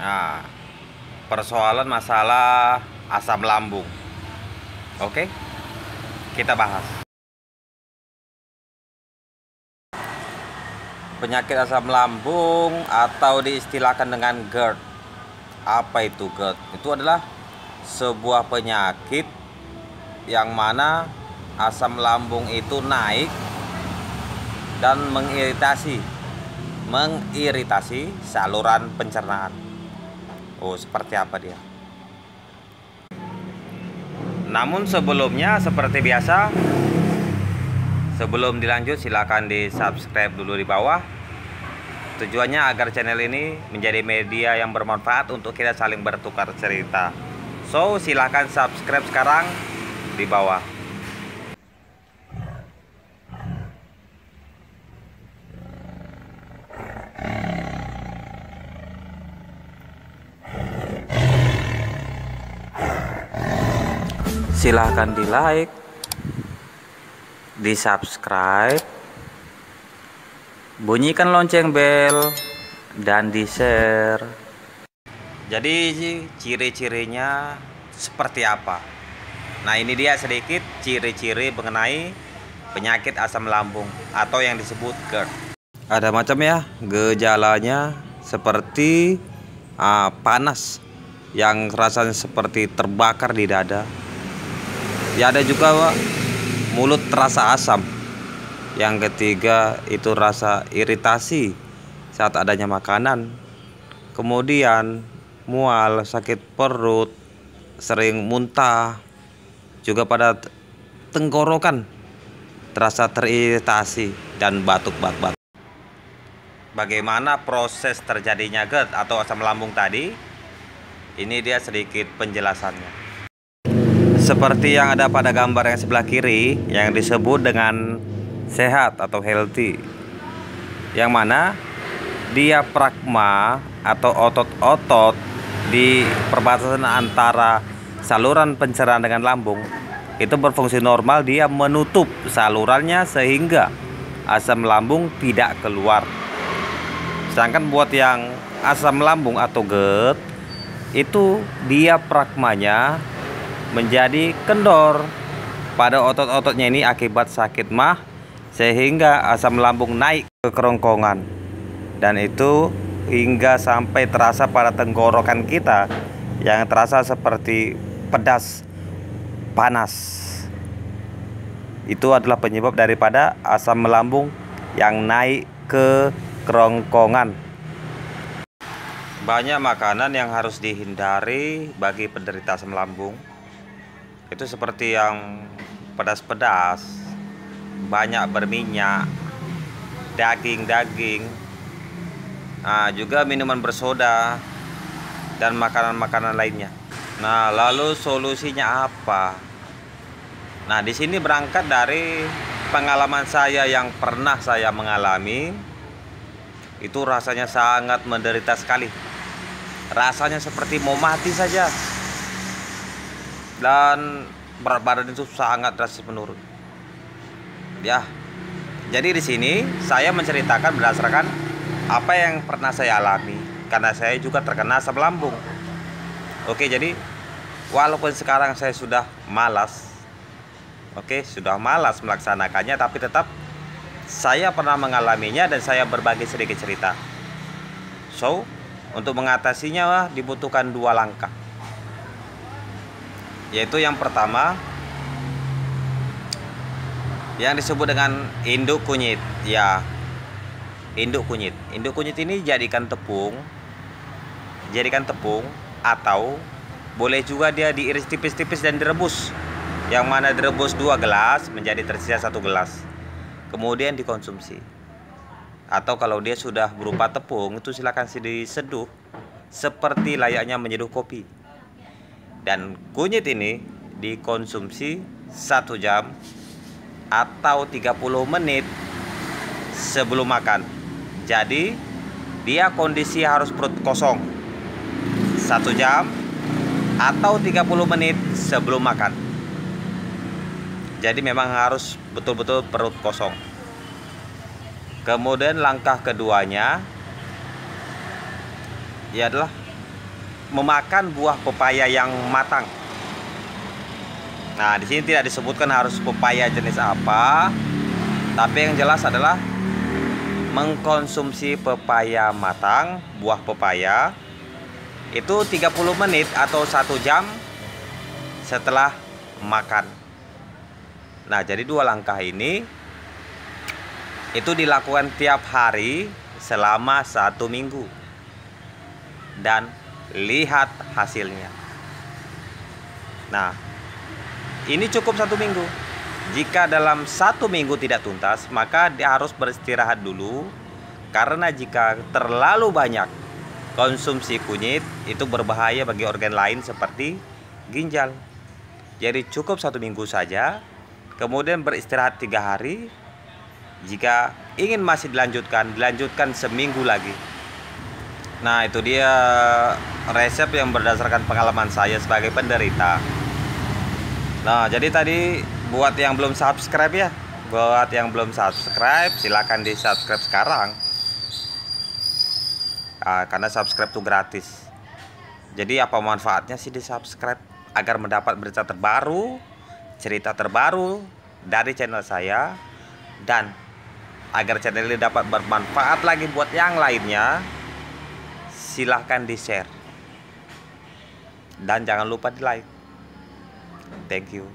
Nah, persoalan masalah asam lambung. Oke, kita bahas. Penyakit asam lambung atau diistilahkan dengan GERD. Apa itu GERD? Itu adalah sebuah penyakit yang mana asam lambung itu naik dan mengiritasi saluran pencernaan. Oh, seperti apa dia? Namun sebelumnya seperti biasa, sebelum dilanjut silakan di subscribe dulu di bawah. Tujuannya agar channel ini menjadi media yang bermanfaat untuk kita saling bertukar cerita. So, silahkan subscribe sekarang di bawah. Silahkan di like, di subscribe, bunyikan lonceng bel, dan di share. Jadi ciri-cirinya seperti apa? Nah, ini dia sedikit ciri-ciri mengenai penyakit asam lambung atau yang disebut GERD. Ada macam ya gejalanya, seperti panas yang rasanya seperti terbakar di dada. Ya, ada juga mulut terasa asam. Yang ketiga itu rasa iritasi saat adanya makanan. Kemudian mual, sakit perut, sering muntah, juga pada tenggorokan terasa teriritasi dan batuk-batuk. Bagaimana proses terjadinya GERD atau asam lambung tadi? Ini dia sedikit penjelasannya. Seperti yang ada pada gambar yang sebelah kiri yang disebut dengan sehat atau healthy, yang mana diafragma atau otot-otot di perbatasan antara saluran pencernaan dengan lambung itu berfungsi normal. Dia menutup salurannya sehingga asam lambung tidak keluar. Sedangkan buat yang asam lambung atau GERD itu diafragmanya menjadi kendor pada otot-ototnya ini akibat sakit mah, sehingga asam lambung naik ke kerongkongan, dan itu hingga sampai terasa pada tenggorokan kita yang terasa seperti pedas, panas. Itu adalah penyebab daripada asam lambung yang naik ke kerongkongan. Banyak makanan yang harus dihindari bagi penderita asam lambung. Itu seperti yang pedas-pedas, banyak berminyak, daging-daging, juga minuman bersoda, dan makanan-makanan lainnya. Nah, lalu solusinya apa? Nah, di sini berangkat dari pengalaman saya yang pernah saya mengalami. Itu rasanya sangat menderita sekali. Rasanya seperti mau mati saja. Dan berat badan itu sangat drastis menurun. Ya. Jadi di sini saya menceritakan berdasarkan apa yang pernah saya alami, karena saya juga terkena asam lambung. Oke, jadi walaupun sekarang saya sudah malas, sudah malas melaksanakannya, tapi tetap saya pernah mengalaminya dan saya berbagi sedikit cerita. So, untuk mengatasinya dibutuhkan 2 langkah. Yaitu yang pertama yang disebut dengan induk kunyit. Ya, induk kunyit. Induk kunyit ini jadikan tepung atau boleh juga dia diiris tipis-tipis dan direbus. Yang mana direbus 2 gelas menjadi tersisa 1 gelas. Kemudian dikonsumsi. Atau kalau dia sudah berupa tepung, itu silakan diseduh seperti layaknya menyeduh kopi. Dan kunyit ini dikonsumsi 1 jam atau 30 menit sebelum makan. Jadi dia kondisi harus perut kosong 1 jam atau 30 menit sebelum makan. Jadi memang harus betul-betul perut kosong. Kemudian langkah keduanya adalah memakan buah pepaya yang matang. Nah, di sini tidak disebutkan harus pepaya jenis apa, tapi yang jelas adalah mengkonsumsi pepaya matang, buah pepaya itu 30 menit atau 1 jam setelah makan. Nah, jadi 2 langkah ini itu dilakukan tiap hari selama 1 minggu. Dan lihat hasilnya. Nah, ini cukup 1 minggu. Jika dalam 1 minggu tidak tuntas, maka dia harus beristirahat dulu. Karena jika terlalu banyak konsumsi kunyit, itu berbahaya bagi organ lain seperti ginjal. Jadi cukup 1 minggu saja. Kemudian beristirahat 3 hari. Jika ingin masih dilanjutkan seminggu lagi. Nah, itu dia resep yang berdasarkan pengalaman saya sebagai penderita. Nah, jadi tadi buat yang belum subscribe ya, silakan di subscribe sekarang. Karena subscribe itu gratis. Jadi apa manfaatnya sih di subscribe? Agar mendapat berita terbaru, cerita terbaru dari channel saya, dan agar channel ini dapat bermanfaat lagi buat yang lainnya, silahkan di share dan jangan lupa di like. Thank you.